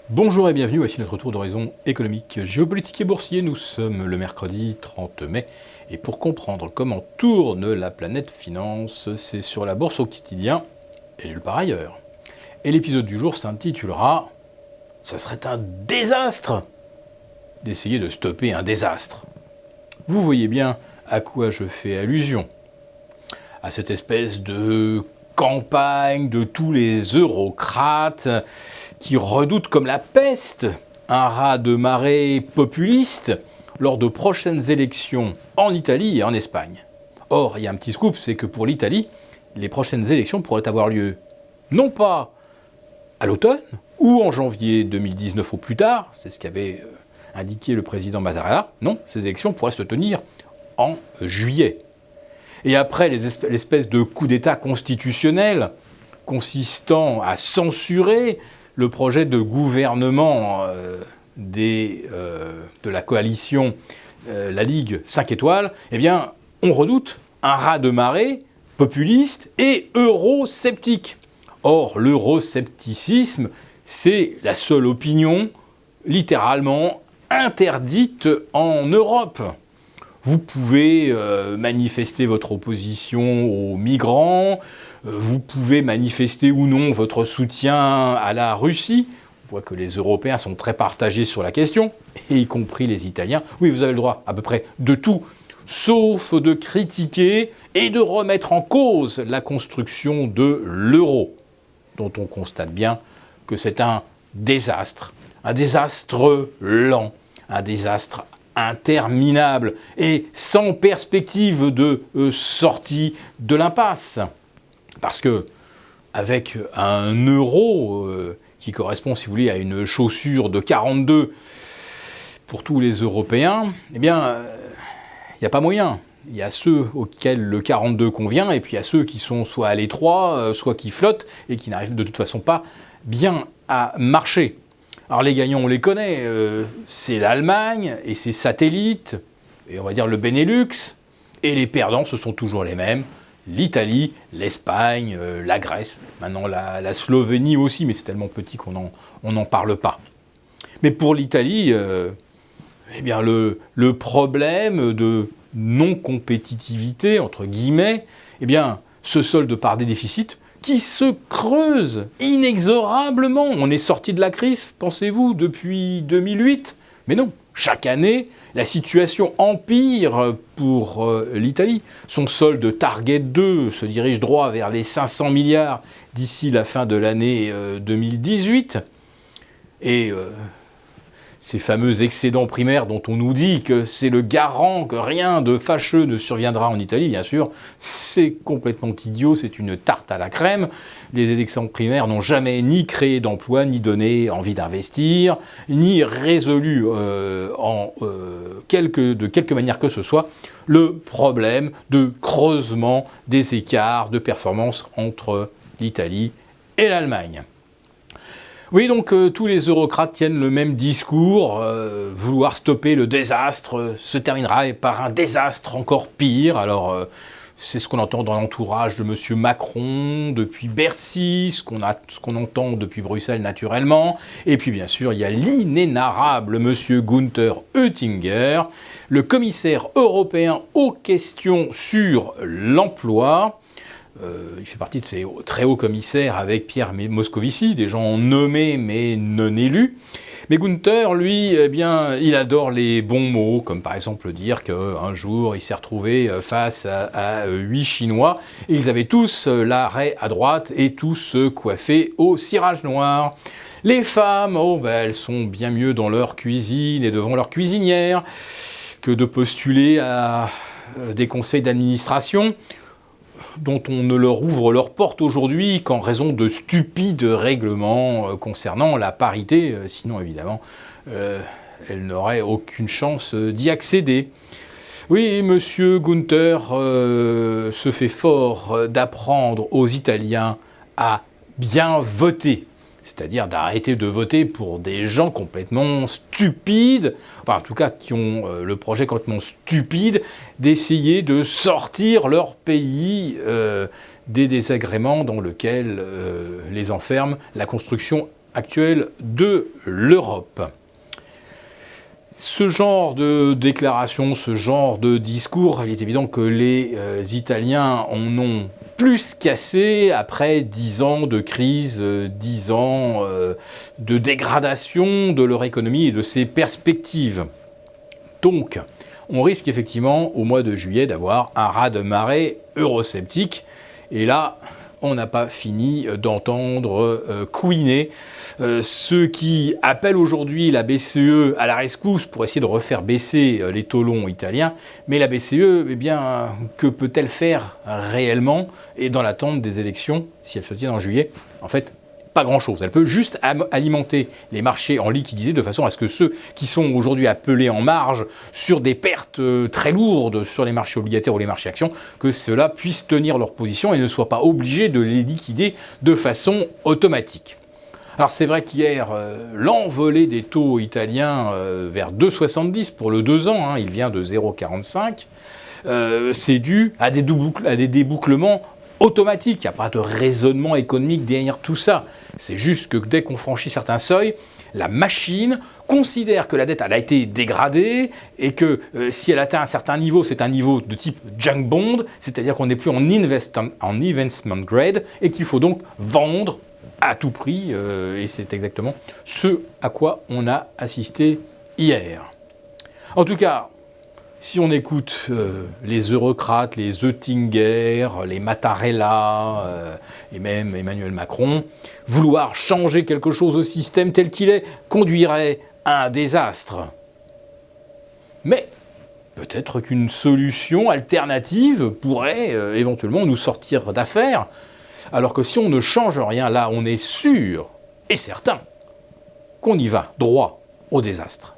Bonjour et bienvenue, voici notre tour d'horizon économique, géopolitique et boursier. Nous sommes le mercredi 30 mai et pour comprendre comment tourne la planète finance, c'est sur la bourse au quotidien et nulle part ailleurs. Et l'épisode du jour s'intitulera « Ça serait un désastre !» d'essayer de stopper un désastre. Vous voyez bien à quoi je fais allusion. À cette espèce de campagne de tous les eurocrates qui redoutent comme la peste un raz de marée populiste lors de prochaines élections en Italie et en Espagne. Or, il y a un petit scoop, c'est que pour l'Italie, les prochaines élections pourraient avoir lieu non pas à l'automne ou en janvier 2019 au plus tard, c'est ce qu'avait indiqué le président Mattarella, non, ces élections pourraient se tenir en juillet. Et après l'espèce de coup d'État constitutionnel consistant à censurer le projet de gouvernement de la coalition la Ligue 5 étoiles, eh bien, on redoute un raz de marée populiste et eurosceptique. Or, l'euroscepticisme, c'est la seule opinion littéralement interdite en Europe. Vous pouvez manifester votre opposition aux migrants, vous pouvez manifester ou non votre soutien à la Russie. On voit que les Européens sont très partagés sur la question, et y compris les Italiens. Oui, vous avez le droit à peu près de tout, sauf de critiquer et de remettre en cause la construction de l'euro, dont on constate bien que c'est un désastre lent, un désastre interminable et sans perspective de sortie de l'impasse. Parce que avec un euro qui correspond, si vous voulez, à une chaussure de 42 pour tous les Européens, eh bien, il n'y a pas moyen. Il y a ceux auxquels le 42 convient, et puis il y a ceux qui sont soit à l'étroit, soit qui flottent, et qui n'arrivent de toute façon pas bien à marcher. Alors les gagnants, on les connaît, c'est l'Allemagne et ses satellites, et on va dire le Benelux, et les perdants, ce sont toujours les mêmes, l'Italie, l'Espagne, la Grèce, maintenant la Slovénie aussi, mais c'est tellement petit qu'on n'en parle pas. Mais pour l'Italie, eh bien le problème de non-compétitivité, entre guillemets, eh bien, se solde par des déficits qui se creusent inexorablement. On est sorti de la crise, pensez-vous, depuis 2008 ? Mais non, chaque année, la situation empire pour l'Italie. Son solde Target 2 se dirige droit vers les 500 milliards d'ici la fin de l'année 2018. Et ces fameux excédents primaires dont on nous dit que c'est le garant que rien de fâcheux ne surviendra en Italie, bien sûr, c'est complètement idiot, c'est une tarte à la crème. Les excédents primaires n'ont jamais ni créé d'emplois, ni donné envie d'investir, ni résolu de quelque manière que ce soit le problème de creusement des écarts de performance entre l'Italie et l'Allemagne. Oui, donc tous les eurocrates tiennent le même discours, vouloir stopper le désastre se terminera par un désastre encore pire. Alors, c'est ce qu'on entend dans l'entourage de M. Macron, depuis Bercy, ce qu'on entend depuis Bruxelles naturellement. Et puis bien sûr, il y a l'inénarrable M. Günther Oettinger, le commissaire européen aux questions sur l'emploi. Il fait partie de ces très hauts commissaires avec Pierre Moscovici, des gens nommés mais non élus. Mais Günther, lui, eh bien, il adore les bons mots, comme par exemple dire qu'un jour, il s'est retrouvé face à 8 Chinois, et ils avaient tous l'arrêt à droite et tous coiffés au cirage noir. Les femmes, elles sont bien mieux dans leur cuisine et devant leur cuisinière que de postuler à des conseils d'administration dont on ne leur ouvre leurs portes aujourd'hui qu'en raison de stupides règlements concernant la parité, sinon évidemment elles n'auraient aucune chance d'y accéder. Oui, monsieur Günther se fait fort d'apprendre aux Italiens à bien voter. C'est-à-dire d'arrêter de voter pour des gens complètement stupides, enfin en tout cas qui ont le projet complètement stupide d'essayer de sortir leur pays des désagréments dans lesquels les enferme la construction actuelle de l'Europe. Ce genre de déclaration, ce genre de discours, il est évident que les Italiens en ont plus qu'assez après 10 ans de crise, 10 ans de dégradation de leur économie et de ses perspectives. Donc, on risque effectivement au mois de juillet d'avoir un raz-de-marée eurosceptique. Et là, on n'a pas fini d'entendre couiner ceux qui appellent aujourd'hui la BCE à la rescousse pour essayer de refaire baisser les taux longs italiens. Mais la BCE, eh bien, que peut-elle faire réellement? Et dans l'attente des élections, si elles se tiennent en juillet, en fait, pas grand-chose. Elle peut juste alimenter les marchés en liquidité de façon à ce que ceux qui sont aujourd'hui appelés en marge sur des pertes très lourdes sur les marchés obligataires ou les marchés actions, que ceux-là puissent tenir leur position et ne soient pas obligés de les liquider de façon automatique. Alors c'est vrai qu'hier, l'envolée des taux italiens vers 2,70 pour le 2 ans, il vient de 0,45, c'est dû à des débouclements automatique, il n'y a pas de raisonnement économique derrière tout ça. C'est juste que dès qu'on franchit certains seuils, la machine considère que la dette elle a été dégradée et que si elle atteint un certain niveau, c'est un niveau de type junk bond, c'est-à-dire qu'on n'est plus en investment grade et qu'il faut donc vendre à tout prix. Et c'est exactement ce à quoi on a assisté hier. En tout cas, si on écoute les eurocrates, les Oettinger, les Mattarella et même Emmanuel Macron, vouloir changer quelque chose au système tel qu'il est conduirait à un désastre. Mais peut-être qu'une solution alternative pourrait éventuellement nous sortir d'affaire, alors que si on ne change rien là, on est sûr et certain qu'on y va droit au désastre.